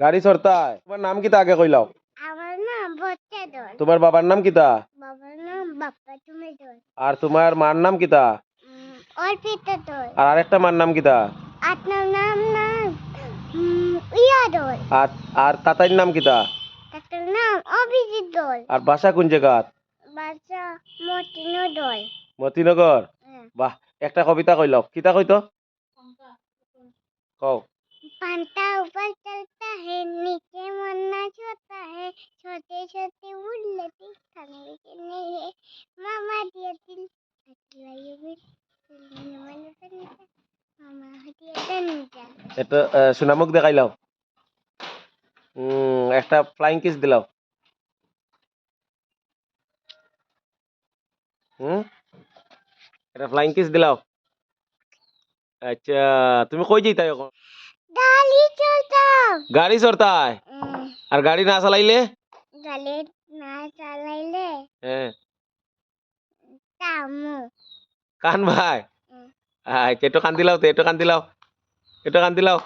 গাড়ি চড়তায় তোমার নাম কিতা আগে কইলাও আমার নাম বচ্চাদল। তোমার বাবার নাম কিতা বাবার নাম বাপ্পা তুমি দল। আর তোমার মার নাম কিতা অর্পিতা দল। আর আরেকটা মার নাম কিতা আপনার নাম না ইয়া দল। আর আর তাতাইর নাম কিতা তার নাম অভিজিৎ দল। আর বাসা কোন জায়গাত বাচ্চা মতিনো দল। মতিনগর বাহ একটা কবিতা কইলাও কিতা কইতো কও पंता ऊपर चलता है नीचे मरना छोटा है छोटे छोटे बुल्लती खाने के नहीं है मामा दिया दिल अकेला भी मामा दिया दंजा এটা সুনামুখ দেখাইলাও একটা ফ্লাইং কিস দিলাও একটা ফ্লাইং কিস দিলাও আচ্ছা তুমি কই যাইতা এখন गाली चलता গাড়ি চড়তায় আর গাড়ি না চালাইলে गाली ना चलाइले হ্যাঁ तामु কান ভাই আচ্ছা একটু কান দিলাও তো একটু কান দিলাও